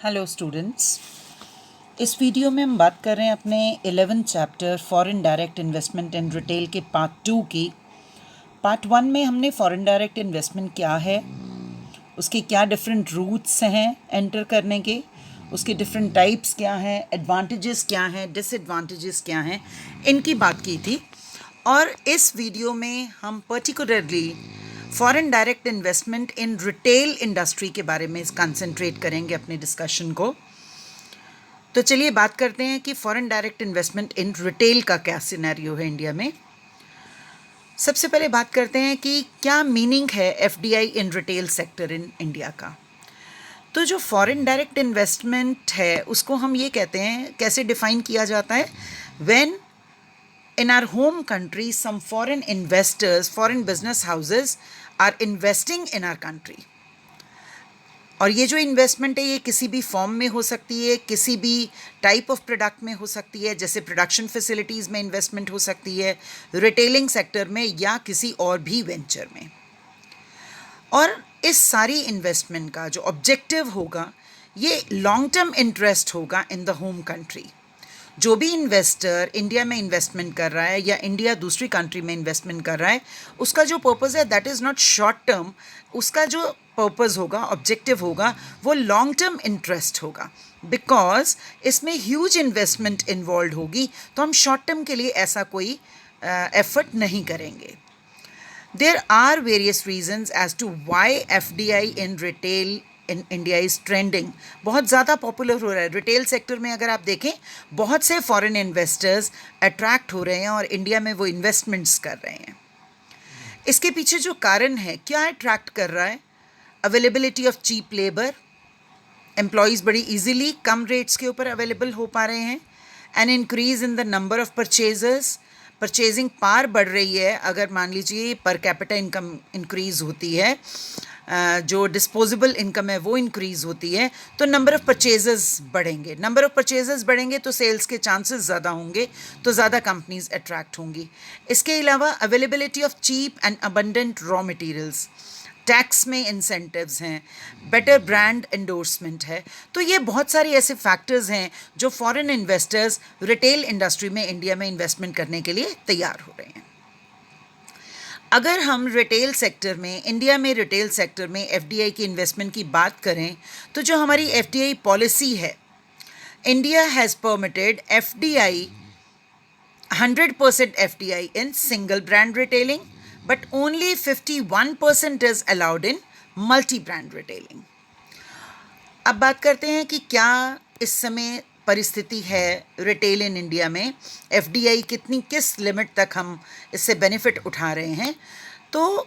Hello students, इस video में हम बात कर रहे हैं अपने 11th chapter foreign direct investment and retail के पार्ट 2 की। पार्ट 1 में हमने फॉरेन डायरेक्ट इन्वेस्टमेंट क्या है, उसके क्या डिफरेंट रूट्स हैं एंटर करने के, उसके डिफरेंट टाइप्स क्या हैं, एडवांटेजेस क्या हैं, डिसएडवांटेजेस क्या हैं, इनकी बात की थी। और इस वीडियो में हम particularly foreign direct investment in retail industry के बारे में कंसंट्रेट करेंगे अपने डिस्कशन को। तो चलिए बात करते हैं कि foreign direct investment in retail का क्या सिनेरियो है इंडिया में। सबसे पहले बात करते हैं कि क्या मीनिंग है FDI in retail sector in India का। तो जो फॉरेन डायरेक्ट इन्वेस्टमेंट है उसको हम ये कहते हैं, कैसे डिफाइन किया जाता है, when in our home country some foreign investors, foreign business houses are investing in our country। और ये जो इन्वेस्टमेंट है ये किसी भी फॉर्म में हो सकती है, किसी भी टाइप ऑफ प्रोडक्ट में हो सकती है, जैसे प्रोडक्शन फैसिलिटीज़ में इन्वेस्टमेंट हो सकती है, रिटेलिंग सेक्टर में या किसी और भी वेंचर में। और इस सारी इन्वेस्टमेंट का जो ऑब्जेक्टिव होगा ये लॉन्ग टर्म इंटरेस्ट होगा इन द होम कंट्री। जो भी इन्वेस्टर इंडिया में इन्वेस्टमेंट कर रहा है या इंडिया दूसरी कंट्री में इन्वेस्टमेंट कर रहा है, उसका जो पर्पज़ है that is not short term, उसका जो पर्पज़ होगा, ऑब्जेक्टिव होगा, वो लॉन्ग टर्म इंटरेस्ट होगा। बिकॉज इसमें ह्यूज इन्वेस्टमेंट इन्वॉल्व होगी, तो हम शॉर्ट टर्म के लिए ऐसा कोई एफर्ट नहीं करेंगे। There are various reasons as to why FDI in retail in India is trending. बहुत ज़्यादा पॉपुलर हो रहा है रिटेल सेक्टर में। अगर आप देखें, बहुत से फॉरेन इन्वेस्टर्स अट्रैक्ट हो रहे हैं और इंडिया में वो इन्वेस्टमेंट्स कर रहे हैं। इसके पीछे जो कारण है, क्या अट्रैक्ट कर रहा है, availability of cheap labour, employees बड़ी इजीली कम रेट्स के ऊपर अवेलेबल हो पा रहे हैं, an increase in the number of purchasers, purchasing power बढ़ रही है। अगर मान लीजिए पर कैपिटा इनकम इंक्रीज़ होती है, जो डिस्पोजेबल इनकम है वो इंक्रीज़ होती है, तो नंबर ऑफ़ परचेजेस बढ़ेंगे। नंबर ऑफ़ परचेजेस बढ़ेंगे तो सेल्स के चांसेस ज़्यादा होंगे, तो ज़्यादा कंपनीज अट्रैक्ट होंगी। इसके अलावा availability of cheap and abundant raw materials, tax में इंसेंटिव्स हैं, बेटर ब्रांड एंडोर्समेंट है। तो ये बहुत सारे ऐसे फैक्टर्स हैं जो फॉरेन इन्वेस्टर्स रिटेल इंडस्ट्री में इंडिया में इन्वेस्टमेंट करने के लिए तैयार हो रहे हैं। अगर हम रिटेल सेक्टर में, इंडिया में रिटेल सेक्टर में एफडीआई की इन्वेस्टमेंट की बात करें, तो जो हमारी एफडीआई पॉलिसी है, India has permitted FDI 100% FDI in single brand retailing, but only 51% is allowed in multi brand retailing. अब बात करते हैं कि क्या इस समय परिस्थिति है रिटेल इन इंडिया में, एफडीआई किस लिमिट तक हम इससे बेनिफिट उठा रहे हैं। तो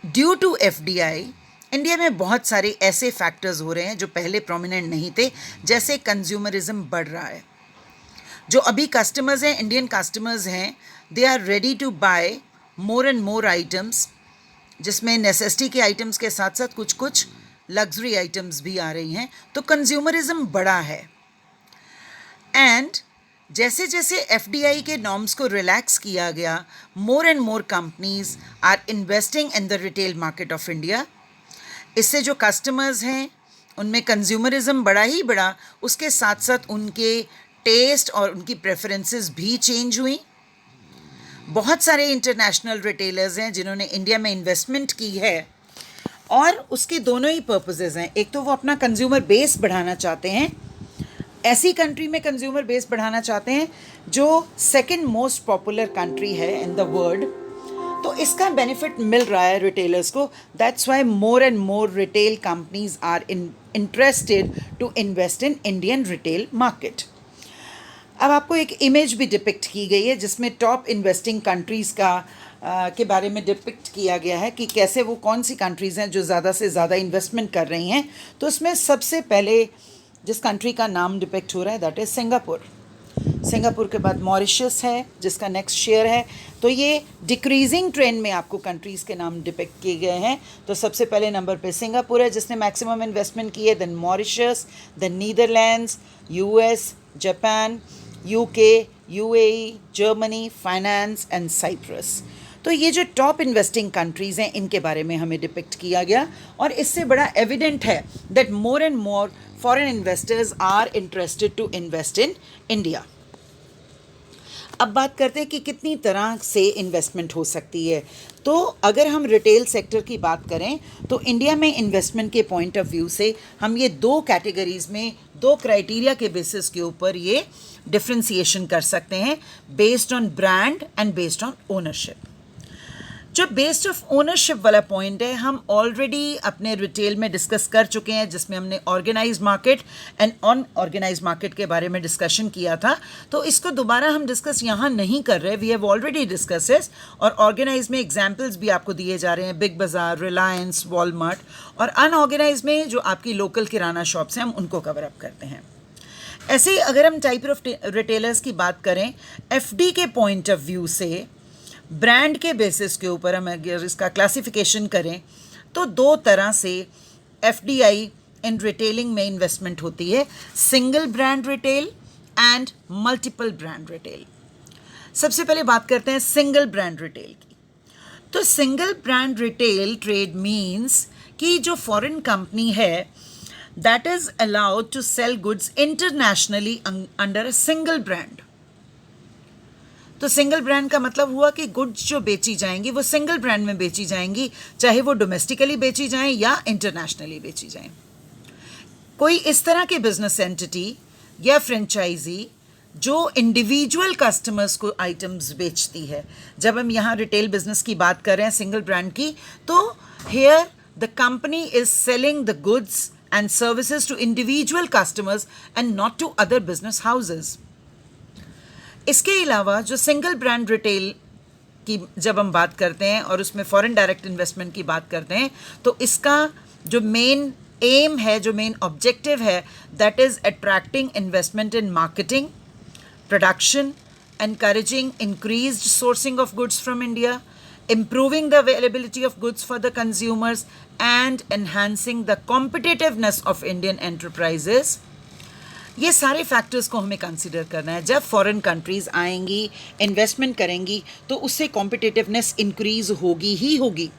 ड्यू टू एफडीआई इंडिया में बहुत सारे ऐसे फैक्टर्स हो रहे हैं जो पहले प्रोमिनेंट नहीं थे, जैसे कंज्यूमरिज्म बढ़ रहा है। जो अभी कस्टमर्स हैं, इंडियन कस्टमर्स हैं, they are ready to buy more and more items, जिसमें नेसेसिटी के आइटम्स के साथ साथ कुछ कुछ लग्जरी आइटम्स भी आ रही हैं। तो कंज्यूमरिज्म बढ़ा है। एंड जैसे जैसे एफडीआई के नॉर्म्स को रिलैक्स किया गया, more and more companies are investing in the retail market of India. इससे जो कस्टमर्स हैं उनमें कंज्यूमरिज्म बढ़ा ही बढ़ा, उसके साथ साथ उनके टेस्ट और उनकी प्रेफरेंसेस भी चेंज हुई। बहुत सारे इंटरनेशनल रिटेलर्स हैं जिन्होंने इंडिया में इन्वेस्टमेंट की है, और उसके दोनों ही पर्पसेस हैं। एक तो वो अपना कंज्यूमर बेस बढ़ाना चाहते हैं, ऐसी कंट्री में कंज्यूमर बेस बढ़ाना चाहते हैं जो सेकंड मोस्ट पॉपुलर कंट्री है इन द वर्ल्ड, तो इसका बेनिफिट मिल रहा है रिटेलर्स को। That's why more and more retail companies are interested to invest in Indian retail market. अब आपको एक इमेज भी डिपिक्ट की गई है जिसमें टॉप इन्वेस्टिंग कंट्रीज़ के बारे में डिपिक्ट किया गया है कि कैसे वो कौन सी कंट्रीज़ हैं जो ज़्यादा से ज़्यादा इन्वेस्टमेंट कर रही हैं। तो उसमें सबसे पहले जिस कंट्री का नाम डिपिक्ट हो रहा है दैट इज़ सिंगापुर। सिंगापुर के बाद मॉरिशस है जिसका नेक्स्ट शेयर है। तो ये डिक्रीजिंग ट्रेंड में आपको कंट्रीज़ के नाम डिपिक्ट किए गए हैं। तो सबसे पहले नंबर पे सिंगापुर है जिसने मैक्सिमम इन्वेस्टमेंट की है, then Mauritius, then Netherlands, US, Japan, UK, UAE, Germany, France and Cyprus. तो ये जो टॉप इन्वेस्टिंग कंट्रीज़ हैं इनके बारे में हमें डिपिक्ट किया गया, और इससे बड़ा एविडेंट है that more and more foreign investors are interested to invest in India. अब बात करते हैं कि कितनी तरह से इन्वेस्टमेंट हो सकती है। तो अगर हम रिटेल सेक्टर की बात करें तो इंडिया में इन्वेस्टमेंट के पॉइंट ऑफ व्यू से हम ये दो कैटेगरीज में, दो क्राइटेरिया के बेसिस के ऊपर ये डिफ्रेंसिएशन कर सकते हैं, based on brand and based on ownership. जो बेस्ड ऑफ ओनरशिप वाला पॉइंट है हम ऑलरेडी अपने रिटेल में डिस्कस कर चुके हैं, जिसमें हमने organise market and unorganise market के बारे में डिस्कशन किया था। तो इसको दोबारा हम डिस्कस यहाँ नहीं कर रहे, वी हैव ऑलरेडी डिस्कस इस। और ऑर्गेनाइज में एग्जाम्पल्स भी आपको दिए जा रहे हैं, बिग बाज़ार, रिलायंस, वॉलमार्ट। और अनऑर्गेनाइज में जो आपकी लोकल किराना शॉप्स हैं हम उनको कवर अप करते हैं। ऐसे ही अगर हम टाइप ऑफ रिटेलर्स की बात करें एफडी के पॉइंट ऑफ व्यू से, ब्रांड के बेसिस के ऊपर हम अगर इसका क्लासिफिकेशन करें तो दो तरह से एफडीआई इन रिटेलिंग में इन्वेस्टमेंट होती है, single brand retail and multiple brand retail. सबसे पहले बात करते हैं सिंगल ब्रांड रिटेल की। तो single brand retail trade means कि जो फॉरेन कंपनी है that is allowed to sell goods internationally under a single brand. तो सिंगल ब्रांड का मतलब हुआ कि गुड्स जो बेची जाएंगी वो सिंगल ब्रांड में बेची जाएंगी, चाहे वो डोमेस्टिकली बेची जाएं या इंटरनेशनली बेची जाएं। कोई इस तरह के बिजनेस एंटिटी या फ्रेंचाइजी जो इंडिविजुअल कस्टमर्स को आइटम्स बेचती है, जब हम यहाँ रिटेल बिजनेस की बात कर रहे हैं सिंगल ब्रांड की, तो here the company is selling the goods and services to individual customers and not to other business houses. इसके अलावा जो सिंगल ब्रांड रिटेल की जब हम बात करते हैं और उसमें फॉरेन डायरेक्ट इन्वेस्टमेंट की बात करते हैं, तो इसका जो मेन एम है, जो मेन ऑब्जेक्टिव है, that is attracting investment in marketing, production, encouraging increased sourcing of goods from India, improving the availability of goods for the consumers, and enhancing the competitiveness of Indian enterprises। ये सारे factors को हमें consider करना है। जब foreign countries आएंगी, investment करेंगी, तो उससे कॉम्पिटिटिवनेस इंक्रीज़ होगी ही होगी।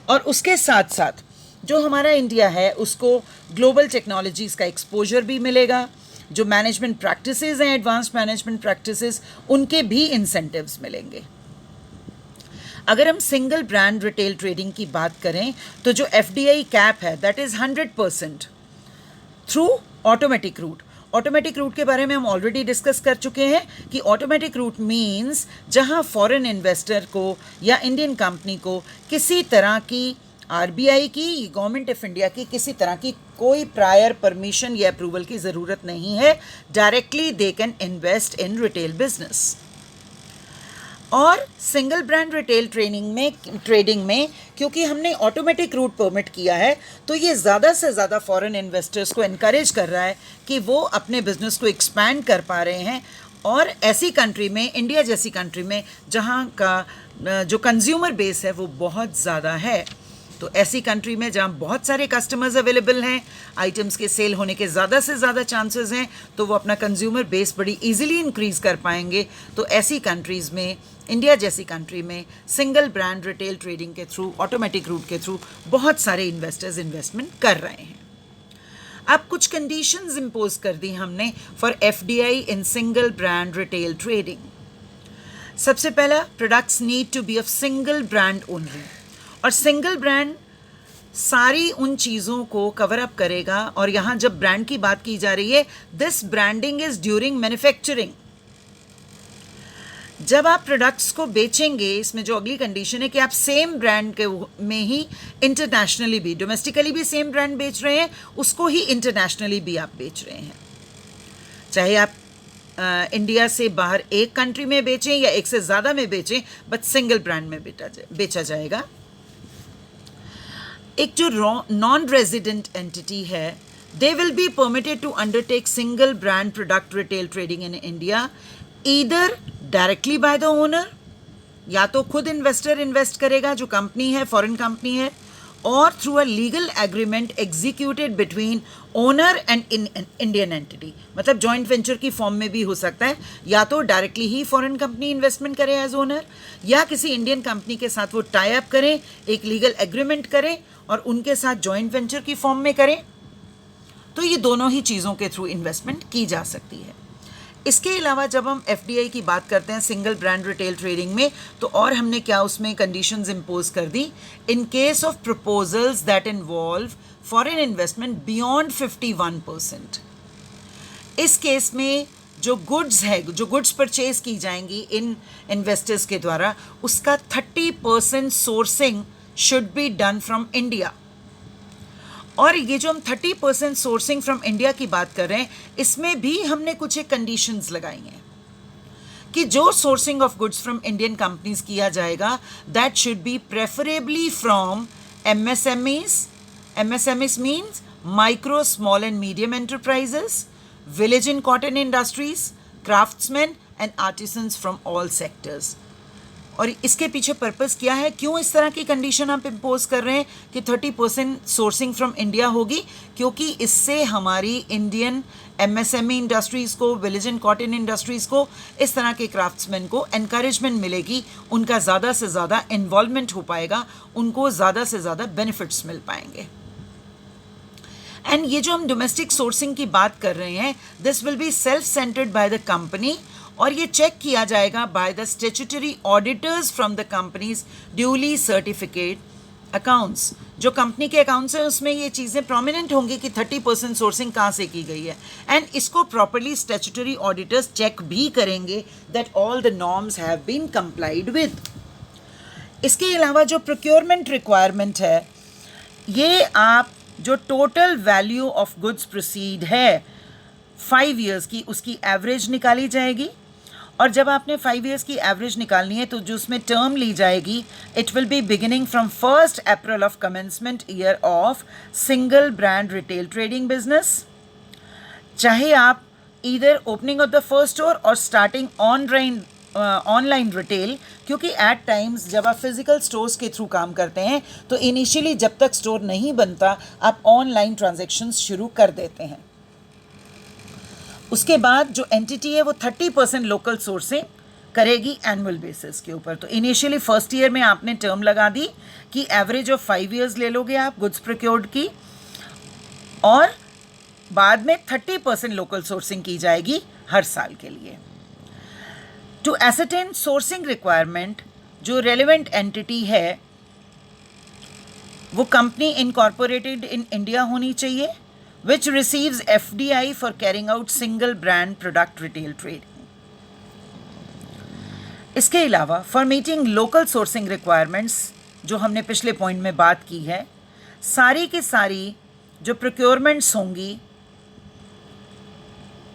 और उसके साथ साथ जो हमारा इंडिया है उसको ग्लोबल टेक्नोलॉजीज़ का एक्सपोजर भी मिलेगा, जो मैनेजमेंट प्रैक्टिसेस हैं, एडवांस्ड मैनेजमेंट प्रैक्टिसेस, उनके भी इंसेंटिव्स मिलेंगे। अगर हम सिंगल ब्रांड रिटेल ट्रेडिंग की बात करें तो जो एफडीआई कैप है that is 100% through automatic route. Automatic route के बारे में हम ऑलरेडी डिस्कस कर चुके हैं कि ऑटोमेटिक रूट मीन्स जहां फॉरेन इन्वेस्टर को या इंडियन कंपनी को किसी तरह की आरबीआई की, गवर्नमेंट ऑफ इंडिया की किसी तरह की कोई प्रायर परमिशन या अप्रूवल की ज़रूरत नहीं है, directly they can invest in retail business. और सिंगल ब्रांड रिटेल ट्रेडिंग में क्योंकि हमने ऑटोमेटिक रूट परमिट किया है, तो ये ज़्यादा से ज़्यादा फॉरेन इन्वेस्टर्स को इनकरेज कर रहा है कि वो अपने बिजनेस को एक्सपैंड कर पा रहे हैं। और ऐसी कंट्री में, इंडिया जैसी कंट्री में जहाँ का जो कंज्यूमर बेस है वो बहुत ज़्यादा है, तो ऐसी कंट्री में जहाँ बहुत सारे कस्टमर्स अवेलेबल हैं, आइटम्स के सेल होने के ज़्यादा से ज़्यादा चांसेस हैं, तो वो अपना कंज्यूमर बेस बड़ी इजीली इंक्रीज़ कर पाएंगे। तो ऐसी कंट्रीज़ में, इंडिया जैसी कंट्री में, सिंगल ब्रांड रिटेल ट्रेडिंग के थ्रू, ऑटोमेटिक रूट के थ्रू बहुत सारे इन्वेस्टर्स इन्वेस्टमेंट कर रहे हैं। अब कुछ कंडीशंस इम्पोज कर दी हमने for FDI in single brand retail trading. सबसे पहला, products need to be of single brand only. और सिंगल ब्रांड सारी उन चीज़ों को कवर अप करेगा। और यहाँ जब ब्रांड की बात की जा रही है, this branding is during manufacturing. जब आप प्रोडक्ट्स को बेचेंगे, इसमें जो अगली कंडीशन है कि आप सेम ब्रांड के में ही इंटरनेशनली भी, डोमेस्टिकली भी सेम ब्रांड बेच रहे हैं, उसको ही इंटरनेशनली भी आप बेच रहे हैं। चाहे आप इंडिया से बाहर एक कंट्री में बेचें या एक से ज़्यादा में बेचें, बट सिंगल ब्रांड में बेचा जाएगा। एक जो नॉन रेजिडेंट एंटिटी है, they will be permitted to undertake single brand product retail trading in India either directly by the owner, या तो खुद इन्वेस्टर इन्वेस्ट करेगा जो कंपनी है, फॉरेन कंपनी है, or through a legal agreement executed between owner and Indian entity, मतलब joint venture की form में भी हो सकता है, या तो डायरेक्टली ही फॉरेन कंपनी इन्वेस्टमेंट करे एज ओनर, या किसी इंडियन कंपनी के साथ वो टाई अप करें, एक लीगल एग्रीमेंट करें और उनके साथ जॉइंट वेंचर की फॉर्म में करें। तो ये दोनों ही चीज़ों के थ्रू इन्वेस्टमेंट की जा सकती है। इसके अलावा जब हम FDI की बात करते हैं सिंगल ब्रांड रिटेल ट्रेडिंग में, तो और हमने क्या उसमें कंडीशंस इम्पोज कर दी, in case of proposals that involve foreign investment beyond 51%। इस केस में जो गुड्स है, जो गुड्स परचेज की जाएंगी इन इन्वेस्टर्स के द्वारा, उसका 30% sourcing should be done from India. और ये जो हम 30% सोर्सिंग फ्रॉम इंडिया की बात कर रहे हैं, इसमें भी हमने कुछ एक कंडीशंस लगाई हैं कि जो sourcing of goods from Indian companies किया जाएगा, that should be preferably from MSMEs. MSMEs means micro, small and medium enterprises, village and cotton industries, craftsmen and artisans from all sectors. और इसके पीछे पर्पस क्या है, क्यों इस तरह की कंडीशन आप इम्पोज कर रहे हैं कि 30% सोर्सिंग फ्रॉम इंडिया होगी? क्योंकि इससे हमारी इंडियन MSME इंडस्ट्रीज़ को, विलेज एंड कॉटन इंडस्ट्रीज़ को, इस तरह के क्राफ्ट्समैन को एनकरेजमेंट मिलेगी, उनका ज़्यादा से ज़्यादा इन्वॉल्वमेंट हो पाएगा, उनको ज़्यादा से ज़्यादा बेनिफिट्स मिल पाएंगे। एंड ये जो हम डोमेस्टिक सोर्सिंग की बात कर रहे हैं, this will be self centred by the company, और ये चेक किया जाएगा by the statutory auditors from the companies duly certificate accounts. जो कंपनी के अकाउंट्स हैं उसमें ये चीज़ें प्रोमिनेंट होंगी कि 30% सोर्सिंग कहाँ से की गई है, एंड इसको प्रॉपरली स्टैट्यूटरी ऑडिटर्स चेक भी करेंगे that all the norms have been complied with. इसके अलावा जो प्रोक्योरमेंट रिक्वायरमेंट है, ये आप जो total value of goods proceed है 5 ईयर्स की, उसकी एवरेज निकाली जाएगी। और जब आपने 5 ईयर्स की एवरेज निकालनी है, तो जो उसमें टर्म ली जाएगी, it will be beginning from 1 April of commencement year of single brand retail trading business, चाहे आप either opening of the first store और स्टार्टिंग ऑनलाइन रिटेल, क्योंकि एट टाइम्स जब आप फिजिकल स्टोर्स के थ्रू काम करते हैं, तो इनिशियली जब तक स्टोर नहीं बनता, आप ऑनलाइन ट्रांजैक्शंस शुरू कर देते हैं। उसके बाद जो एंटिटी है वो 30% लोकल सोर्सिंग करेगी एनुअल बेसिस के ऊपर। तो इनिशियली फर्स्ट ईयर में आपने टर्म लगा दी कि एवरेज ऑफ 5 ईयर्स ले लोगे आप गुड्स प्रोक्योर्ड की, और बाद में 30% लोकल सोर्सिंग की जाएगी हर साल के लिए। टू एसरटेन सोर्सिंग रिक्वायरमेंट, जो रेलिवेंट एंटिटी है वो कंपनी इनकॉर्पोरेटेड इन इंडिया होनी चाहिए, which receives FDI for carrying out single brand product retail trading. इसके अलावा for meeting local sourcing requirements, जो हमने पिछले पॉइंट में बात की है, सारी की सारी जो प्रोक्योरमेंट्स होंगी,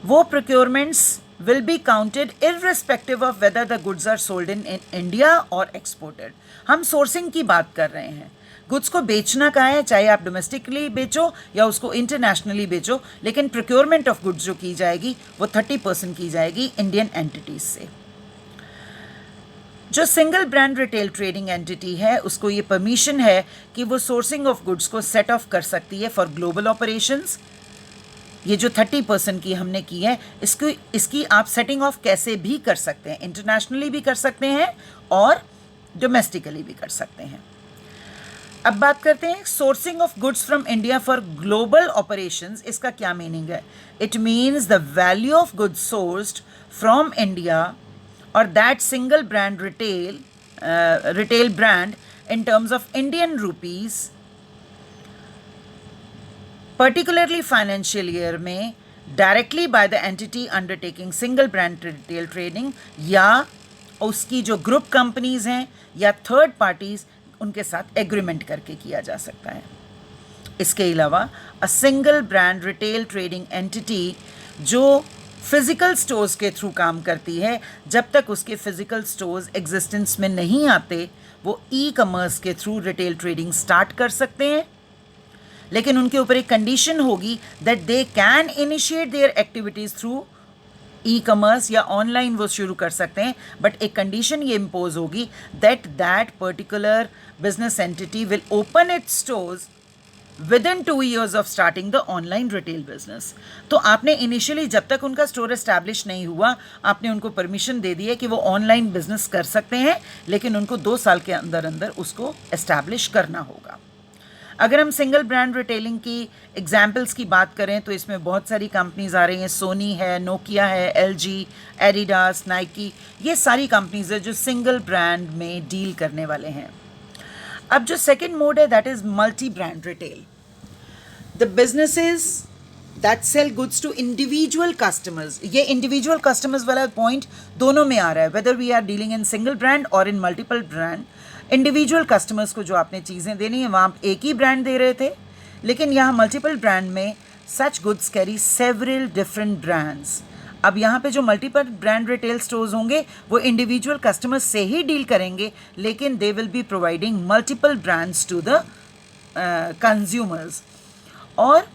वो procurements will be counted irrespective of whether the goods are sold in India or exported. हम सोर्सिंग की बात कर रहे हैं, गुड्स को बेचना कहाँ है, चाहे आप डोमेस्टिकली बेचो या उसको इंटरनेशनली बेचो, लेकिन प्रोक्योरमेंट ऑफ गुड्स जो की जाएगी वो 30% की जाएगी इंडियन एंटिटीज से। जो single brand retail trading entity है, उसको ये परमिशन है कि वो सोर्सिंग ऑफ गुड्स को सेट ऑफ कर सकती है फॉर ग्लोबल ऑपरेशंस। ये जो 30% की हमने की है, इसकी आप सेटिंग ऑफ कैसे भी कर सकते हैं, इंटरनेशनली भी कर सकते हैं और डोमेस्टिकली भी कर सकते हैं। अब बात करते हैं sourcing of goods from India for global operations. इसका क्या मीनिंग है? It means the value of goods sourced from India और that single brand retail brand in terms of Indian rupees, particularly financial year में directly by the entity undertaking single brand retail trading, या उसकी जो group companies हैं या third parties, उनके साथ agreement करके किया जा सकता है। इसके अलावा अ single brand retail trading entity जो फिज़िकल स्टोर्स के थ्रू काम करती है, जब तक उसके फिज़िकल स्टोर्स एग्जिस्टेंस में नहीं आते, वो ई कॉमर्स के थ्रू रिटेल ट्रेडिंग स्टार्ट कर सकते हैं, लेकिन उनके ऊपर एक कंडीशन होगी that they can initiate there activities through e commerce या ऑनलाइन वो शुरू कर सकते हैं, बट एक कंडीशन ये इम्पोज होगी that that particular business entity will open it's stores within 2 years of starting the online retail business. तो आपने इनिशियली जब तक उनका स्टोर एस्टैब्लिश नहीं हुआ, आपने उनको परमिशन दे दी है कि वो ऑनलाइन बिजनेस कर सकते हैं, लेकिन उनको 2 साल के अंदर अंदर उसको एस्टैब्लिश करना होगा। अगर हम सिंगल ब्रांड रिटेलिंग की एग्जाम्पल्स की बात करें तो इसमें बहुत सारी कंपनीज आ रही हैं। सोनी है, नोकिया है, एलजी, एडिडास, नाइकी, ये सारी कंपनीज है जो सिंगल ब्रांड में डील करने वाले हैं। अब जो सेकेंड मोड है that is multi brand retail. The businesses that sell goods to individual customers. ये इंडिविजुअल कस्टमर्स वाला पॉइंट दोनों में आ रहा है, whether we are dealing in single brand और in multiple brand. Individual customers को जो आपने चीज़ें देनी है वहाँ एक ही ब्रांड दे रहे थे, लेकिन यहाँ मल्टीपल ब्रांड में such goods carry several different brands. अब यहाँ पे जो मल्टीपल ब्रांड रिटेल स्टोर्स होंगे वो इंडिविजुअल कस्टमर्स से ही डील करेंगे, लेकिन they will be providing multiple brands to the consumers. और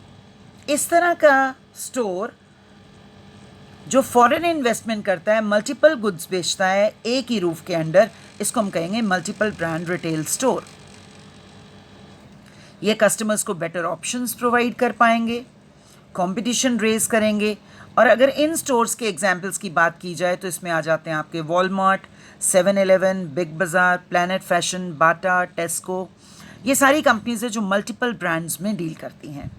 इस तरह का स्टोर जो फॉरेन इन्वेस्टमेंट करता है, मल्टीपल गुड्स बेचता है एक ही रूफ के अंडर, इसको हम कहेंगे मल्टीपल ब्रांड रिटेल स्टोर। ये कस्टमर्स को बेटर ऑप्शंस प्रोवाइड कर पाएंगे, कंपटीशन रेज करेंगे। और अगर इन स्टोर्स के एग्जाम्पल्स की बात की जाए तो इसमें आ जाते हैं आपके वॉलमार्ट, 7-Eleven, बिग बाज़ार, प्लैनेट फैशन, बाटा, टेस्को। ये सारी कंपनीज है जो मल्टीपल ब्रांड्स में डील करती हैं।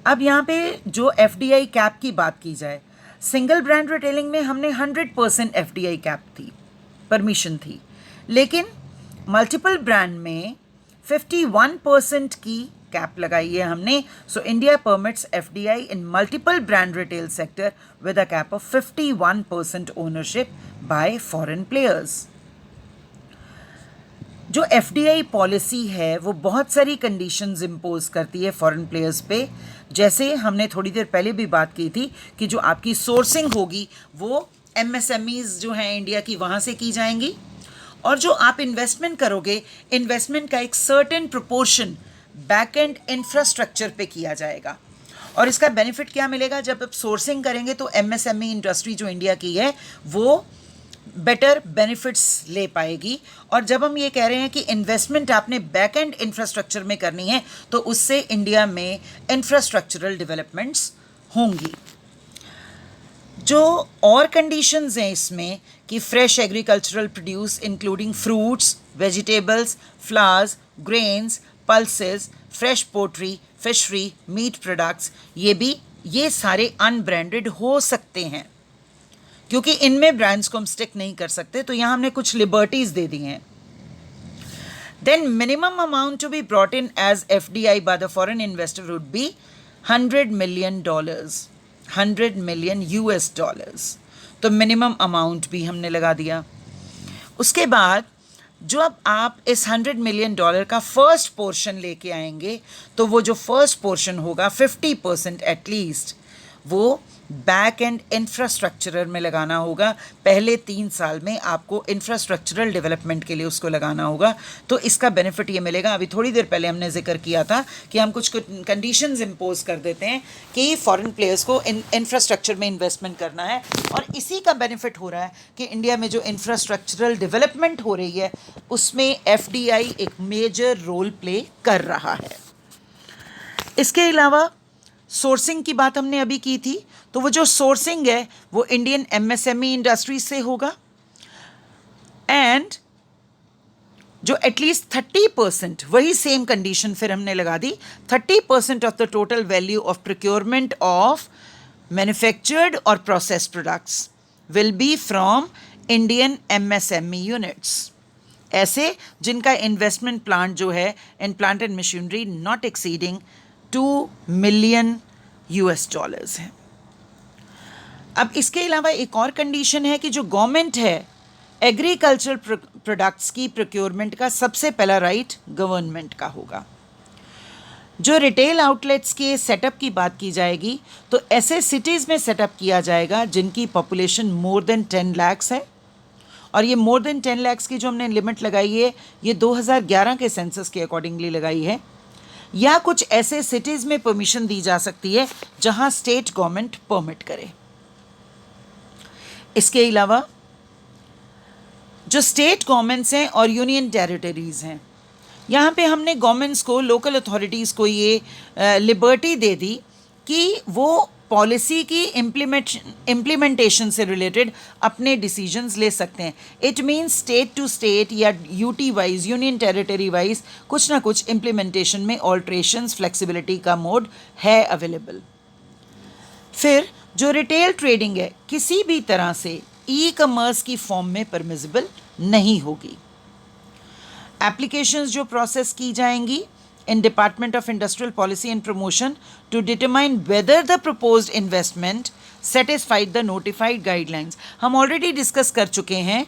अब यहाँ पे जो FDI कैप की बात की जाए, सिंगल ब्रांड रिटेलिंग में हमने 100% FDI कैप थी, परमिशन थी, लेकिन मल्टीपल ब्रांड में 51% की कैप लगाई है हमने। So India permits FDI in multiple brand retail sector with a cap of 51% ownership bye foreign players. जो FDI पॉलिसी है वो बहुत सारी कंडीशंस इम्पोज करती है फॉरेन प्लेयर्स पे। जैसे हमने थोड़ी देर पहले भी बात की थी कि जो आपकी सोर्सिंग होगी वो MSMEs जो हैं इंडिया की वहाँ से की जाएंगी, और जो आप इन्वेस्टमेंट करोगे, इन्वेस्टमेंट का एक certain proportion back and infrastructure पे किया जाएगा। और इसका बेनिफिट क्या मिलेगा, जब आप सोर्सिंग करेंगे तो MSME इंडस्ट्री जो इंडिया की है वो बेटर बेनिफिट्स ले पाएगी। और जब हम ये कह रहे हैं कि इन्वेस्टमेंट आपने बैक एंड इंफ्रास्ट्रक्चर में करनी है तो उससे इंडिया में इंफ्रास्ट्रक्चरल डेवलपमेंट्स होंगी। जो और कंडीशंस हैं इसमें कि fresh agricultural produce including fruits, vegetables, flowers, grains, pulses, fresh poultry, fishery, meat products, ये सारे अनब्रांडेड हो सकते हैं, क्योंकि इनमें ब्रांड्स को हम स्टिक नहीं कर सकते, तो यहाँ हमने कुछ लिबर्टीज दे दी हैं। Then minimum amount to be brought in as FDI by the foreign investor would be $100 million, $100 million US। तो मिनिमम अमाउंट भी हमने लगा दिया। उसके बाद जो अब आप इस $100 million का फर्स्ट पोर्शन लेके आएंगे तो वो जो फर्स्ट पोर्शन होगा 50% एटलीस्ट वो बैक एंड इंफ्रास्ट्रक्चरल में लगाना होगा। पहले 3 साल में आपको इंफ्रास्ट्रक्चरल डेवलपमेंट के लिए उसको लगाना होगा। तो इसका बेनिफिट ये मिलेगा, अभी थोड़ी देर पहले हमने जिक्र किया था कि हम कुछ कंडीशंस इम्पोज कर देते हैं कि फॉरेन प्लेयर्स को इंफ्रास्ट्रक्चर में इन्वेस्टमेंट करना है, और इसी का बेनिफिट हो रहा है कि इंडिया में जो इंफ्रास्ट्रक्चरल डेवलपमेंट हो रही है उसमें FDI एक मेजर रोल प्ले कर रहा है। इसके अलावा सोर्सिंग की बात हमने अभी की थी, तो वो जो सोर्सिंग है वो इंडियन MSME इंडस्ट्री से होगा, एंड जो एटलीस्ट 30%, वही सेम कंडीशन फिर हमने लगा दी, 30% of the total value of procurement of manufactured और process products will be from Indian MSME units. ऐसे जिनका इन्वेस्टमेंट प्लान जो है in plant and machinery not exceeding $2 million है। अब इसके अलावा एक और कंडीशन है कि जो गवर्नमेंट है एग्रीकल्चरल प्रोडक्ट्स की प्रोक्योरमेंट का सबसे पहला राइट गवर्नमेंट का होगा। जो रिटेल आउटलेट्स के सेटअप की बात की जाएगी तो ऐसे सिटीज़ में सेटअप किया जाएगा जिनकी पॉपुलेशन मोर देन 10 lakhs है, और ये मोर देन 10 lakhs की जो हमने लिमिट लगाई है ये 2011 के सेंसस के अकॉर्डिंगली लगाई है। या कुछ ऐसे सिटीज़ में परमिशन दी जा सकती है जहां स्टेट गवर्नमेंट परमिट करे। इसके अलावा जो स्टेट गवर्नमेंट्स हैं और यूनियन टेरिटरीज़ हैं, यहाँ पे हमने गवर्नमेंट्स को, लोकल अथॉरिटीज़ को ये लिबर्टी दे दी कि वो पॉलिसी की इम्प्लीमेंटेशन से रिलेटेड अपने डिसीजंस ले सकते हैं. It means state to state या UT wise, union territory wise कुछ ना कुछ इम्प्लीमेंटेशन में ऑल्ट्रेशंस, फ्लेक्सिबिलिटी का मोड है अवेलेबल. फिर जो रिटेल ट्रेडिंग है किसी भी तरह से ई कॉमर्स की फॉर्म में परमिसिबल नहीं होगी. एप्लीकेशंस जो प्रोसेस की जाएंगी in Department of Industrial Policy and Promotion to determine whether the proposed investment satisfied the notified guidelines. हम ऑलरेडी डिस्कस कर चुके हैं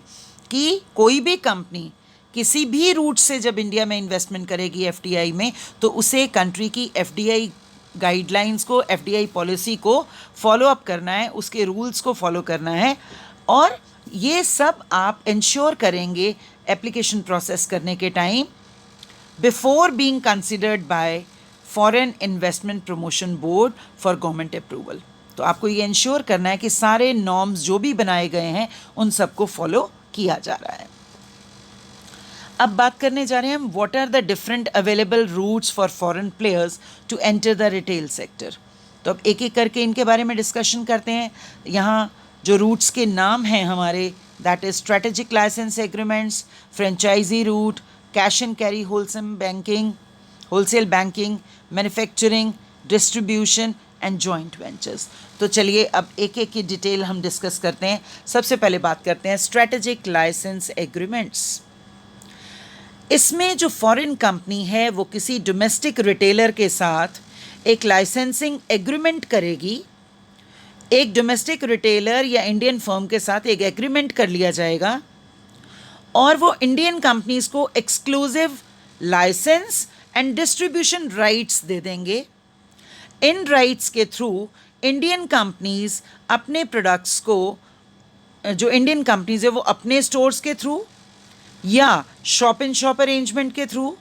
कि कोई भी कंपनी किसी भी रूट से जब इंडिया में इन्वेस्टमेंट करेगी एफडीआई में, तो उसे कंट्री की एफडीआई गाइडलाइंस को, एफडीआई पॉलिसी को फॉलो अप करना है, उसके रूल्स को फॉलो करना है. और ये सब आप इंश्योर करेंगे एप्लीकेशन प्रोसेस करने के time before being considered by Foreign Investment Promotion Board for government approval. तो आपको ये इंश्योर करना है कि सारे नॉर्म्स जो भी बनाए गए हैं उन सबको फॉलो किया जा रहा है. अब बात करने जा रहे हैं हम what are the different available routes for foreign players to enter the retail sector. तो अब एक एक करके इनके बारे में डिस्कशन करते हैं. यहाँ जो रूट्स के नाम हैं हमारे, that is strategic licence agreements, franchisee route, cash and carry wholesale banking, manufacturing, distribution and joint ventures. तो चलिए अब एक एक की डिटेल हम डिस्कस करते हैं. सबसे पहले बात करते हैं स्ट्रेटेजिक लाइसेंस एग्रीमेंट्स. इसमें जो फॉरेन कंपनी है वो किसी डोमेस्टिक रिटेलर के साथ एक लाइसेंसिंग एग्रीमेंट करेगी. एक डोमेस्टिक रिटेलर या इंडियन फर्म के साथ एक एग्रीमेंट कर लिया जाएगा और वो इंडियन कंपनीज को exclusive licence and distribution rights दे देंगे. इन राइट्स के थ्रू इंडियन कंपनीज अपने प्रोडक्ट्स को, जो इंडियन कंपनीज है वो अपने स्टोर्स के थ्रू या शॉप इन शॉप अरेंजमेंट के थ्रू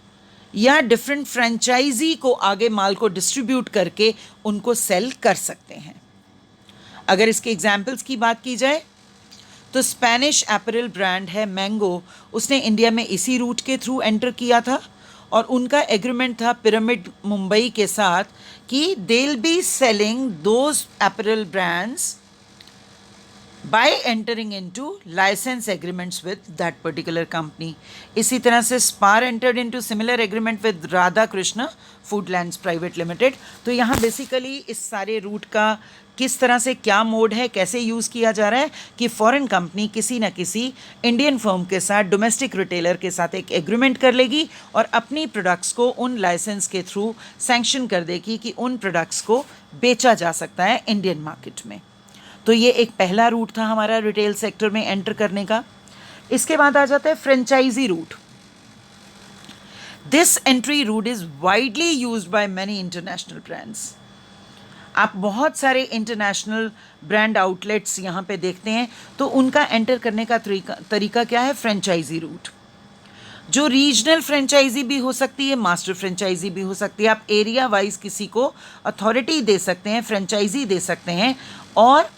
या डिफरेंट फ्रेंचाइजी को आगे माल को डिस्ट्रीब्यूट करके उनको सेल कर सकते हैं. अगर इसके एग्जाम्पल्स की बात की जाए तो स्पेनिश एपरल ब्रांड है मैंगो, उसने इंडिया में इसी रूट के थ्रू एंटर किया था और उनका एग्रीमेंट था पिरामिड मुंबई के साथ कि they will be selling those apparel brands by entering into licence agreements with that particular company. इसी तरह से Spar entered into similar agreement with Radha Krishna Foodlands private limited. तो यहाँ बेसिकली इस सारे रूट का किस तरह से क्या मोड है, कैसे यूज़ किया जा रहा है कि फॉरेन कंपनी किसी न किसी इंडियन फर्म के साथ, डोमेस्टिक रिटेलर के साथ एक एग्रीमेंट कर लेगी और अपनी प्रोडक्ट्स को उन लाइसेंस के थ्रू सैंक्शन कर देगी कि उन प्रोडक्ट्स को बेचा जा सकता है इंडियन मार्केट में. तो ये एक पहला रूट था हमारा रिटेल सेक्टर में एंटर करने का. इसके बाद आ जाता है franchisee route. This entry route is widely used by many international brands. आप बहुत सारे इंटरनेशनल ब्रांड आउटलेट्स यहाँ पे देखते हैं तो उनका एंटर करने का तरीका क्या है? Franchisee route. जो रीजनल फ्रेंचाइजी भी हो सकती है, मास्टर फ्रेंचाइजी भी हो सकती है. आप एरिया वाइज किसी को अथॉरिटी दे सकते हैं, फ्रेंचाइजी दे सकते हैं और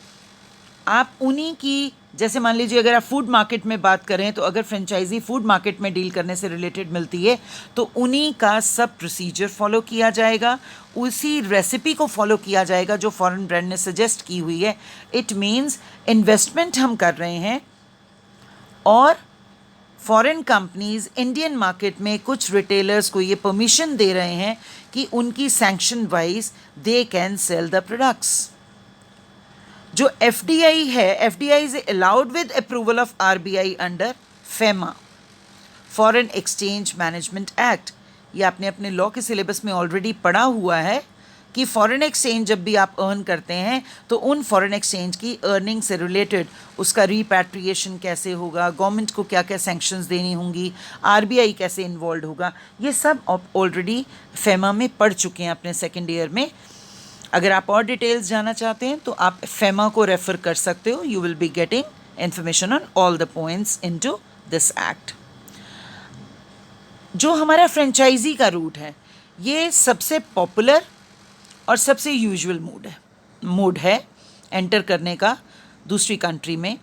आप उन्हीं की, जैसे मान लीजिए अगर आप फूड मार्केट में बात करें तो अगर फ्रेंचाइजी फूड मार्केट में डील करने से रिलेटेड मिलती है तो उन्हीं का सब प्रोसीजर फॉलो किया जाएगा, उसी रेसिपी को फॉलो किया जाएगा जो फॉरेन ब्रांड ने सजेस्ट की हुई है. इट मीन्स इन्वेस्टमेंट हम कर रहे हैं और फॉरेन कंपनीज इंडियन मार्केट में कुछ रिटेलर्स को ये परमिशन दे रहे हैं कि उनकी sanction wise they can sell the products. जो एफडीआई है, FDI is allowed with approval of RBI under FEMA, foreign exchange management act. ये आपने अपने लॉ के सिलेबस में ऑलरेडी पढ़ा हुआ है कि फॉरेन एक्सचेंज जब भी आप अर्न करते हैं तो उन फॉरेन एक्सचेंज की अर्निंग से रिलेटेड उसका रिपैट्रिएशन कैसे होगा, गवर्नमेंट को क्या क्या सैंक्शंस देनी होंगी, आरबीआई कैसे इन्वॉल्व होगा, ये सब ऑलरेडी फेमा में पढ़ चुके हैं अपने सेकेंड ईयर में. अगर आप और डिटेल्स जानना चाहते हैं तो आप फेमा को रेफर कर सकते हो. You will be getting information on all the points into this act. जो हमारा फ्रेंचाइजी का रूट है ये सबसे पॉपुलर और सबसे यूजुअल मोड है एंटर करने का दूसरी कंट्री में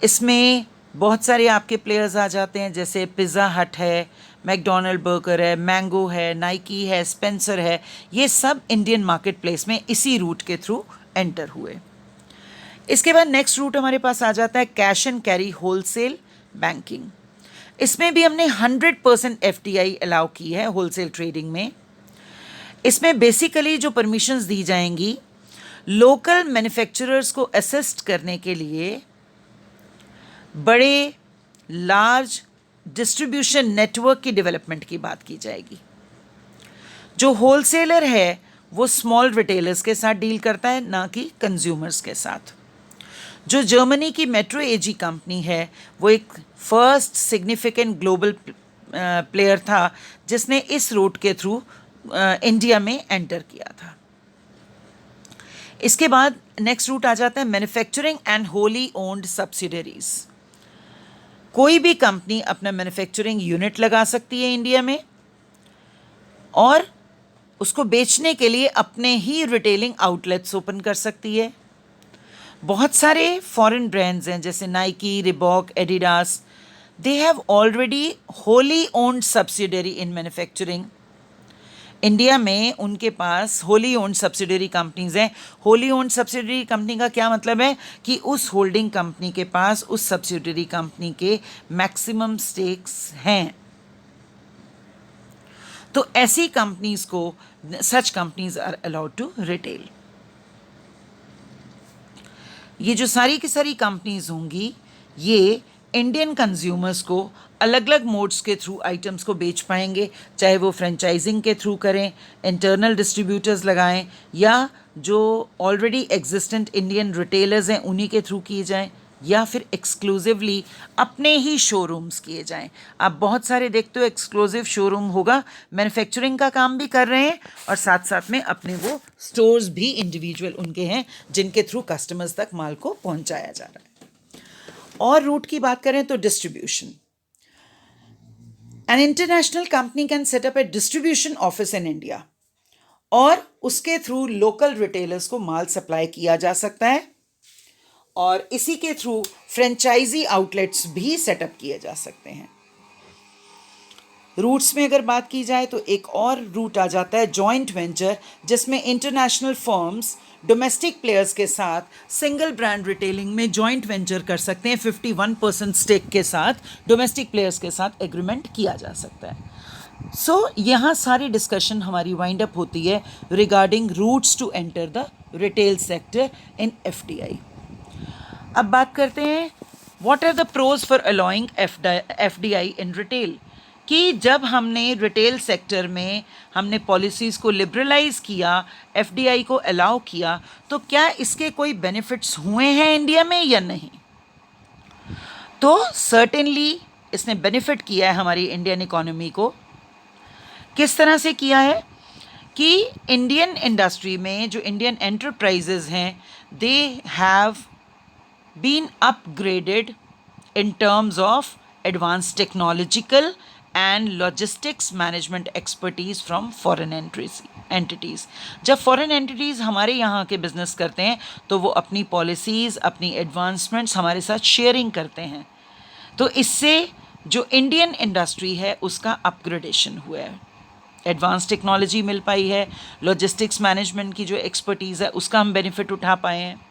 इसमें बहुत सारे आपके प्लेयर्स आ जाते हैं, जैसे पिज़्ज़ा हट है, मैकडोनल्ड बर्गर है, मैंगो है, नाइकी है, स्पेंसर है। ये सब इंडियन मार्केट प्लेस में इसी रूट के थ्रू एंटर हुए। इसके बाद नेक्स्ट रूट हमारे पास आ जाता है cash and carry wholesale banking. इसमें भी हमने 100% FDI अलाउ की है होलसेल ट्रेडिंग में। इसमें बेसिकली जो परमिशंस दी जाएंगी, लोकल मैन्युफैक्चरर्स को असिस्ट करने के लिए बड़े लार्ज डिस्ट्रीब्यूशन नेटवर्क की डेवलपमेंट की बात की जाएगी। जो होलसेलर है वो स्मॉल रिटेलर्स के साथ डील करता है, ना कि कंज्यूमर्स के साथ। जो जर्मनी की मेट्रो एजी कंपनी है वो एक फर्स्ट सिग्निफिकेंट ग्लोबल प्लेयर था जिसने इस रूट के थ्रू इंडिया में एंटर किया था। इसके बाद नेक्स्ट रूट आ जाता है manufacturing and wholly owned subsidiaries. कोई भी कंपनी अपना मैन्युफैक्चरिंग यूनिट लगा सकती है इंडिया में और उसको बेचने के लिए अपने ही रिटेलिंग आउटलेट्स ओपन कर सकती है। बहुत सारे फॉरेन ब्रांड्स हैं जैसे Nike, Reebok, Adidas. They have already wholly owned subsidiary in manufacturing. India में उनके पास होली ओन्ड सब्सिडरी कंपनीज हैं। होली ओन्ड सब्सिडरी कंपनी का क्या मतलब है कि उस होल्डिंग कंपनी के पास उस सब्सिडरी कंपनी के मैक्सिमम स्टेक्स हैं। तो ऐसी कंपनीज को, such companies are allowed to retail. ये जो सारी की सारी कंपनीज होंगी ये इंडियन कंज्यूमर्स को अलग अलग मोड्स के थ्रू आइटम्स को बेच पाएंगे, चाहे वो फ्रेंचाइजिंग के थ्रू करें, इंटरनल डिस्ट्रीब्यूटर्स लगाएं, या जो ऑलरेडी एग्जिस्टेंट इंडियन रिटेलर्स हैं उन्हीं के थ्रू किए जाएं, या फिर एक्सक्लूसिवली अपने ही शोरूम्स किए जाएं। आप बहुत सारे देखते हो एक्सक्लूसिव शोरूम होगा, मैन्युफैक्चरिंग का काम भी कर रहे हैं और साथ साथ में अपने वो स्टोर्स भी इंडिविजुअल उनके हैं जिनके थ्रू कस्टमर्स तक माल को पहुंचाया जा रहा है। और रूट की बात करें तो distribution. An international company can set up A distribution office in India और उसके थ्रू लोकल रिटेलर्स को माल सप्लाई किया जा सकता है और इसी के थ्रू फ्रेंचाइजी आउटलेट्स भी सेटअप किए जा सकते हैं। रूट्स में अगर बात की जाए तो एक और रूट आ जाता है जॉइंट वेंचर, जिसमें इंटरनेशनल फर्म्स डोमेस्टिक प्लेयर्स के साथ सिंगल ब्रांड रिटेलिंग में जॉइंट वेंचर कर सकते हैं। 51% स्टेक के साथ डोमेस्टिक प्लेयर्स के साथ एग्रीमेंट किया जा सकता है। सो यहाँ सारी डिस्कशन हमारी वाइंड अप होती है regarding routes to enter the retail sector in FDI। अब बात करते हैं what are the pros for allowing FDI in retail, कि जब हमने रिटेल सेक्टर में हमने पॉलिसीज़ को लिबरलाइज किया, FDI को अलाउ किया, तो क्या इसके कोई बेनिफिट्स हुए हैं इंडिया में या नहीं? तो सर्टेनली इसने बेनिफिट किया है हमारी इंडियन इकोनॉमी को। किस तरह से किया है कि इंडियन इंडस्ट्री में जो इंडियन एंटरप्राइजेज हैं they have been upgraded in terms of advanced technological and logistics management expertise from foreign entities। जब foreign entities हमारे यहाँ के बिजनेस करते हैं तो वो अपनी पॉलिसीज़, अपनी एडवांसमेंट्स हमारे साथ शेयरिंग करते हैं, तो इससे जो इंडियन इंडस्ट्री है उसका अपग्रेडेशन हुआ है, एडवांस टेक्नोलॉजी मिल पाई है, लॉजिस्टिक्स मैनेजमेंट की जो एक्सपर्टीज़ है उसका हम बेनिफिट उठा पाए हैं।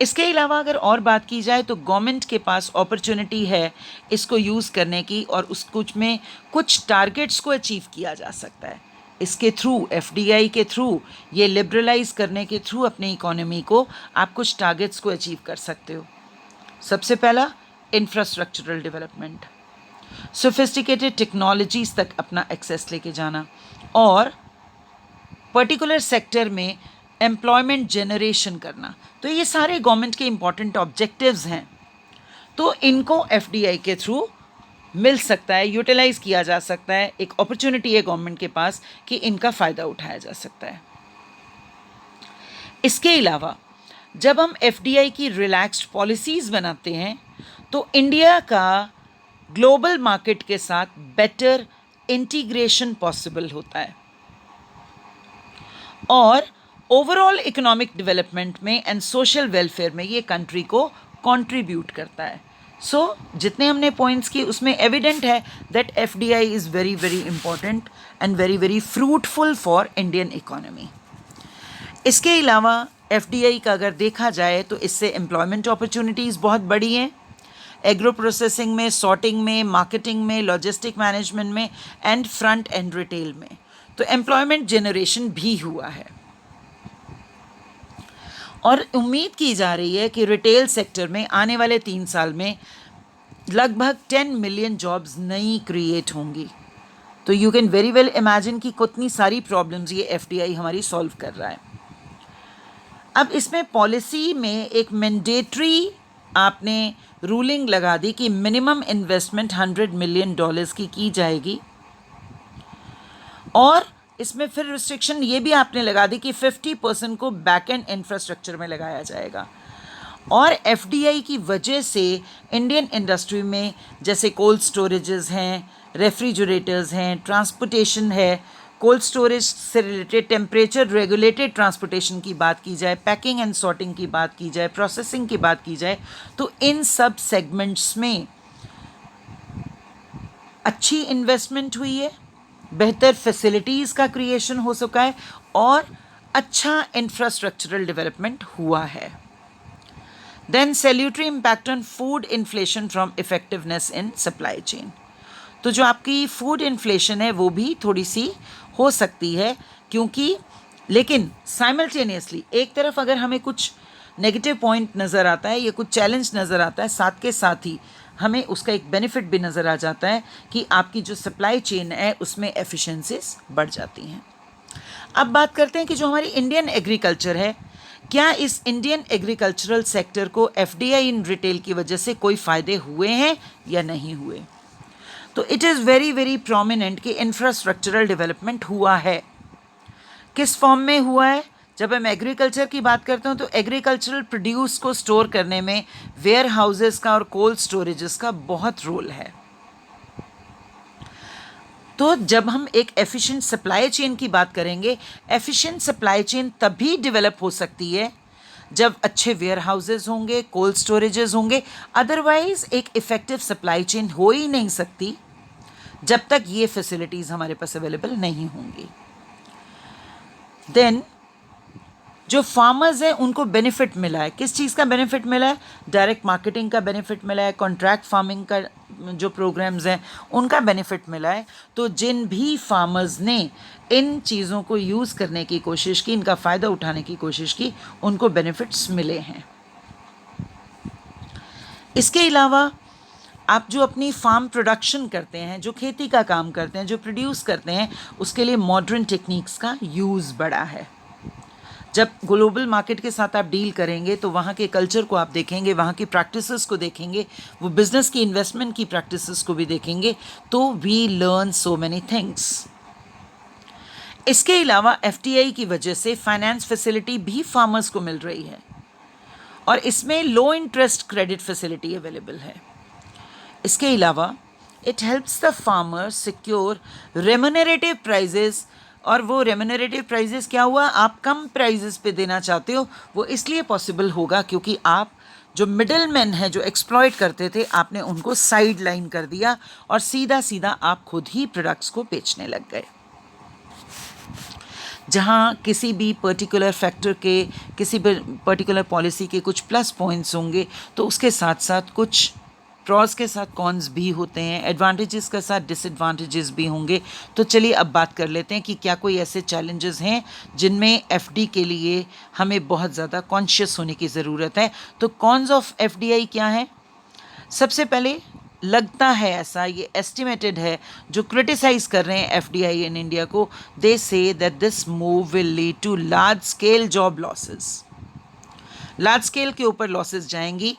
इसके अलावा अगर और बात की जाए तो गवर्नमेंट के पास अपॉर्चुनिटी है इसको यूज़ करने की और उस कुछ में कुछ टारगेट्स को अचीव किया जा सकता है। इसके थ्रू FDI के थ्रू ये लिबरलाइज करने के थ्रू अपने इकोनॉमी को आप कुछ टारगेट्स को अचीव कर सकते हो। सबसे पहला इंफ्रास्ट्रक्चरल डेवलपमेंट, सोफिस्टिकेटेड टेक्नोलॉजीज तक अपना एक्सेस लेके जाना और पर्टिकुलर सेक्टर में एम्प्लॉयमेंट जनरेशन करना। तो ये सारे गवर्नमेंट के इम्पॉर्टेंट ऑब्जेक्टिव्स हैं, तो इनको FDI के थ्रू मिल सकता है, यूटिलाइज किया जा सकता है। एक अपॉर्चुनिटी है गवर्नमेंट के पास कि इनका फ़ायदा उठाया जा सकता है। इसके अलावा जब हम FDI की रिलैक्स्ड पॉलिसीज़ बनाते हैं तो इंडिया का ग्लोबल मार्केट के साथ बेटर इंटीग्रेशन पॉसिबल होता है और ओवरऑल इकोनॉमिक डेवलपमेंट में एंड सोशल वेलफेयर में ये कंट्री को कंट्रीब्यूट करता है। सो जितने हमने पॉइंट्स किए उसमें एविडेंट है that FDI is very very important and very very fruitful for Indian economy. इसके अलावा एफडीआई का अगर देखा जाए तो इससे एम्प्लॉयमेंट अपॉर्चुनिटीज़ बहुत बड़ी हैं, एग्रो प्रोसेसिंग में, सॉर्टिंग में, मार्केटिंग में, लॉजिस्टिक मैनेजमेंट में एंड फ्रंट एंड रिटेल में। तो एम्प्लॉयमेंट जनरेशन भी हुआ है और उम्मीद की जा रही है कि रिटेल सेक्टर में आने वाले 3 साल में लगभग 10 मिलियन जॉब्स नई क्रिएट होंगी। तो you can very well imagine कि कितनी सारी प्रॉब्लम्स ये एफडीआई हमारी सॉल्व कर रहा है। अब इसमें पॉलिसी में एक मैंडेटरी आपने रूलिंग लगा दी कि मिनिमम इन्वेस्टमेंट $100 मिलियन की जाएगी और इसमें फिर रिस्ट्रिक्शन ये भी आपने लगा दी कि 50% को बैक एंड इंफ्रास्ट्रक्चर में लगाया जाएगा। और एफडीआई की वजह से इंडियन इंडस्ट्री में जैसे कोल्ड स्टोरेजेस हैं, रेफ्रिजरेटर्स हैं, ट्रांसपोर्टेशन है, कोल्ड स्टोरेज से रिलेटेड टेम्परेचर रेगुलेटेड ट्रांसपोर्टेशन की बात की जाए, पैकिंग एंड सॉर्टिंग की बात की जाए, प्रोसेसिंग की बात की जाए, तो इन सब सेगमेंट्स में अच्छी इन्वेस्टमेंट हुई है, बेहतर फैसिलिटीज़ का क्रिएशन हो सका है और अच्छा इंफ्रास्ट्रक्चरल डेवलपमेंट हुआ है। Then salutary impact on food inflation from effectiveness in supply chain. तो जो आपकी फूड इन्फ्लेशन है वो भी थोड़ी सी हो सकती है, क्योंकि लेकिन साइमल्टेनियसली एक तरफ अगर हमें कुछ नेगेटिव पॉइंट नज़र आता है या कुछ चैलेंज नज़र आता है, साथ के साथ ही हमें उसका एक बेनिफिट भी नज़र आ जाता है कि आपकी जो सप्लाई चेन है उसमें एफिशिएंसीज बढ़ जाती हैं। अब बात करते हैं कि जो हमारी इंडियन एग्रीकल्चर है, क्या इस इंडियन एग्रीकल्चरल सेक्टर को एफडीआई इन रिटेल की वजह से कोई फ़ायदे हुए हैं या नहीं हुए। तो it is very very prominent कि इंफ्रास्ट्रक्चरल डेवलपमेंट हुआ है। किस फॉर्म में हुआ है? जब हम एग्रीकल्चर की बात करते हैं तो एग्रीकल्चरल प्रोड्यूस को स्टोर करने में वेयर हाउसेस का और कोल्ड स्टोरेजेस का बहुत रोल है। तो जब हम एक एफिशिएंट सप्लाई चेन की बात करेंगे, एफिशिएंट सप्लाई चेन तभी डेवलप हो सकती है जब अच्छे वेयर हाउसेस होंगे, कोल्ड स्टोरेजेस होंगे। अदरवाइज एक इफ़ेक्टिव सप्लाई चेन हो ही नहीं सकती जब तक ये फैसिलिटीज़ हमारे पास अवेलेबल नहीं होंगी। देन जो फार्मर्स हैं उनको बेनिफिट मिला है। किस चीज़ का बेनिफिट मिला है? डायरेक्ट मार्केटिंग का बेनिफिट मिला है, कॉन्ट्रैक्ट फार्मिंग का जो प्रोग्राम्स हैं उनका बेनिफिट मिला है। तो जिन भी फार्मर्स ने इन चीज़ों को यूज़ करने की कोशिश की, इनका फ़ायदा उठाने की कोशिश की, उनको बेनिफिट्स मिले हैं। इसके अलावा आप जो अपनी फार्म प्रोडक्शन करते हैं, जो खेती का काम करते हैं, जो प्रोड्यूस करते हैं, उसके लिए मॉडर्न टेक्निक्स का यूज़ बढ़ा है। जब ग्लोबल मार्केट के साथ आप डील करेंगे तो वहाँ के कल्चर को आप देखेंगे, वहाँ की प्रैक्टिसेस को देखेंगे, वो बिज़नेस की इन्वेस्टमेंट की प्रैक्टिसेस को भी देखेंगे, तो we learn so many things. इसके अलावा एफटीआई की वजह से फाइनेंस फैसिलिटी भी फार्मर्स को मिल रही है और इसमें low interest credit facility available है। इसके अलावा it helps the farmer secure remunerative prices. और वो रेम्यूनरेटिव प्राइजेस क्या हुआ? आप कम प्राइजेस पे देना चाहते हो, वो इसलिए पॉसिबल होगा क्योंकि आप जो मिडल मैन है, जो एक्सप्लॉइट करते थे, आपने उनको साइड लाइन कर दिया और सीधा सीधा आप खुद ही प्रोडक्ट्स को बेचने लग गए। जहाँ किसी भी पर्टिकुलर फैक्टर के, किसी भी पर्टिकुलर पॉलिसी के कुछ प्लस पॉइंट्स होंगे तो उसके साथ साथ कुछ प्रॉस के साथ कॉन्स भी होते हैं, एडवांटेजेस के साथ डिसएडवांटेजेस भी होंगे। तो चलिए अब बात कर लेते हैं कि क्या कोई ऐसे चैलेंजेस हैं जिनमें एफडी के लिए हमें बहुत ज़्यादा कॉन्शियस होने की ज़रूरत है। तो कॉन्स ऑफ एफडीआई क्या है? सबसे पहले लगता है ऐसा, ये एस्टिमेटेड है, जो क्रिटिसाइज़ कर रहे हैं एफडीआई इन इंडिया को, they say that this move will lead to large scale job losses. Large scale के ऊपर लॉसेस जाएंगी।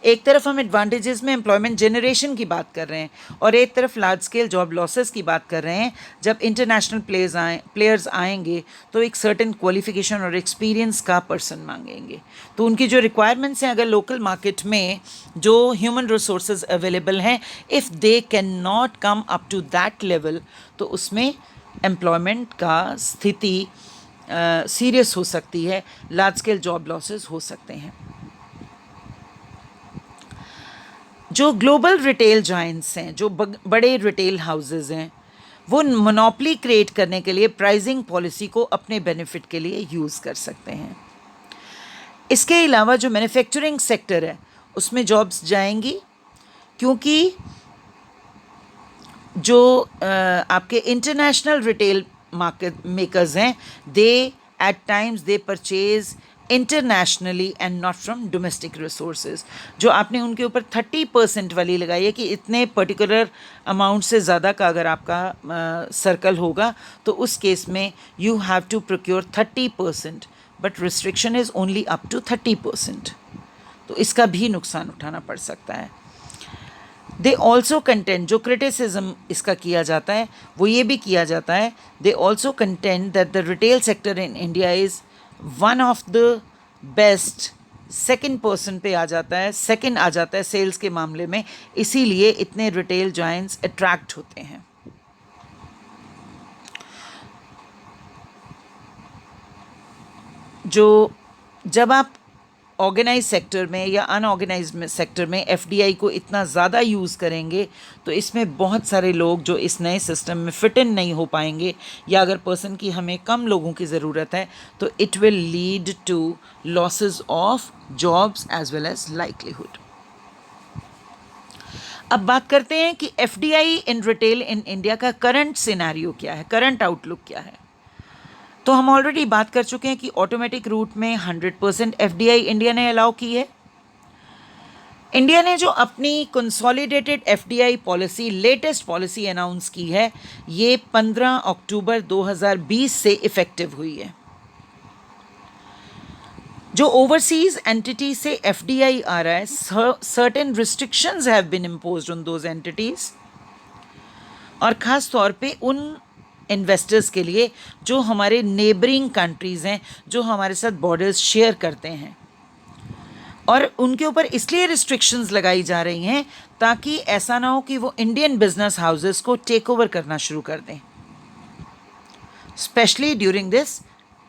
एक तरफ हम एडवांटेजेस में एम्प्लॉयमेंट जनरेशन की बात कर रहे हैं और एक तरफ लार्ज स्केल जॉब लॉसेस की बात कर रहे हैं। जब इंटरनेशनल प्लेयर्स आएंगे तो एक सर्टेन क्वालिफिकेशन और एक्सपीरियंस का पर्सन मांगेंगे, तो उनकी जो रिक्वायरमेंट्स हैं, अगर लोकल मार्केट में जो ह्यूमन रिसोर्सेज अवेलेबल हैं, if they can not come up to that level, तो उसमें एम्प्लॉयमेंट का स्थिति सीरियस हो सकती है, लार्ज स्केल जॉब लॉसेस हो सकते हैं। जो ग्लोबल रिटेल जायंट्स हैं, जो बड़े रिटेल हाउसेस हैं, वो मोनोपोली क्रिएट करने के लिए प्राइसिंग पॉलिसी को अपने बेनिफिट के लिए यूज़ कर सकते हैं। इसके अलावा जो मैन्युफैक्चरिंग सेक्टर है उसमें जॉब्स जाएंगी, क्योंकि जो आपके इंटरनेशनल रिटेल मार्केट मेकर्स हैं, they at times they purchase internationally and not from domestic resources. जो आपने उनके ऊपर 30% वाली लगाई है कि इतने पर्टिकुलर अमाउंट से ज़्यादा का अगर आपका सर्कल होगा तो उस केस में you have to procure 30%, but restriction is only up to 30%। तो इसका भी नुकसान उठाना पड़ सकता है। दे ऑल्सो कंटेंट, जो क्रिटिसिज्म इसका किया जाता है वो ये भी किया जाता है, they also content that the retail sector in India is one of the best, second person पे आ जाता है, सेकेंड आ जाता है सेल्स के मामले में, इसीलिए इतने रिटेल जायंट्स अट्रैक्ट होते हैं। जो जब आप ऑर्गेनाइज सेक्टर में या अनऑर्गेनाइज सेक्टर में एफडीआई को इतना ज़्यादा यूज़ करेंगे तो इसमें बहुत सारे लोग जो इस नए सिस्टम में फिट इन नहीं हो पाएंगे, या अगर पर्सन की हमें कम लोगों की ज़रूरत है तो it will lead to losses of jobs as well as livelihood. अब बात करते हैं कि FDI in retail in India का करंट सिनेरियो क्या है, करंट आउटलुक क्या है। तो हम ऑलरेडी बात कर चुके हैं कि ऑटोमेटिक रूट में 100% एफडीआई इंडिया ने अलाउ की है। इंडिया ने जो अपनी consolidated FDI policy, latest policy announce की है, ये 15 अक्टूबर 2020 से इफेक्टिव हुई है। जो ओवरसीज एंटिटी से एफडीआई आ रहा है, certain restrictions have been imposed on those entities, और ख़ास तौर पे उन इन्वेस्टर्स के लिए जो हमारे नेबरिंग कंट्रीज़ हैं, जो हमारे साथ बॉर्डर्स शेयर करते हैं, और उनके ऊपर इसलिए रिस्ट्रिक्शंस लगाई जा रही हैं ताकि ऐसा ना हो कि वो इंडियन बिजनेस हाउसेस को टेक ओवर करना शुरू कर दें, specially during this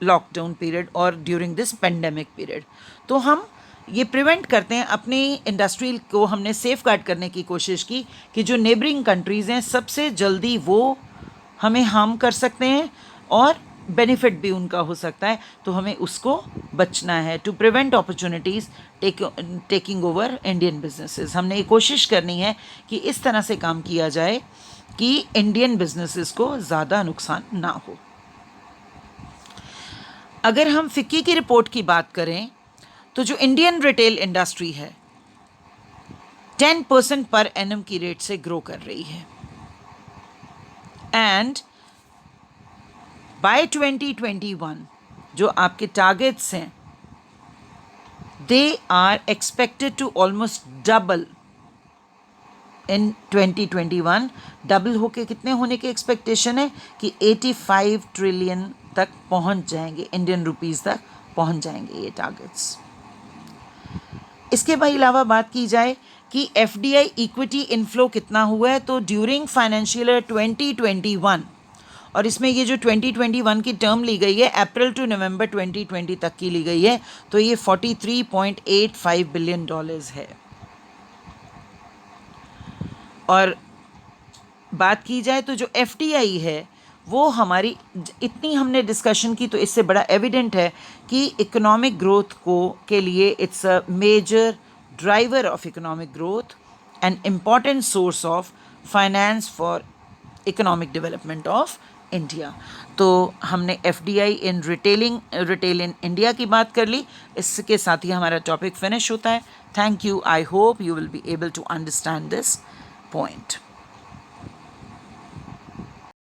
lockdown period और ड्यूरिंग दिस पेंडेमिक पीरियड। तो हम ये प्रिवेंट करते हैं, अपनी इंडस्ट्री को हमने सेफ गार्ड करने की कोशिश की कि जो नेबरिंग कंट्रीज़ हैं सबसे जल्दी वो हमें हार्म कर सकते हैं और बेनिफिट भी उनका हो सकता है, तो हमें उसको बचना है। To prevent opportunities taking over Indian businesses, हमने ये कोशिश करनी है कि इस तरह से काम किया जाए कि इंडियन बिजनेसेस को ज़्यादा नुकसान ना हो। अगर हम फिक्की की रिपोर्ट की बात करें तो जो इंडियन रिटेल इंडस्ट्री है 10% पर एनम की रेट से ग्रो कर रही है, एंड बाय 2021 जो आपके टारगेट्स हैं, they are expected to almost double in 2021। Double होके कितने होने की एक्सपेक्टेशन है कि 85 ट्रिलियन तक पहुंच जाएंगे, इंडियन रुपीस तक पहुंच जाएंगे ये टारगेट्स। इसके अलावा बात की जाए कि एफडीआई इक्विटी इनफ्लो कितना हुआ है, तो ड्यूरिंग फाइनेंशियल ईयर 2021, और इसमें ये जो 2021 की टर्म ली गई है अप्रैल टू नवंबर 2020 तक की ली गई है, तो ये $43.85 बिलियन है। और बात की जाए तो जो एफडीआई है वो हमारी, इतनी हमने डिस्कशन की तो इससे बड़ा एविडेंट है कि इकोनॉमिक ग्रोथ को के लिए it's a major driver of economic growth and important source of finance for economic development of India. तो हमने FDI in retail in India की बात कर ली। इसके साथ ही हमारा टॉपिक फिनिश होता है। Thank you. I hope you will be able to understand this point.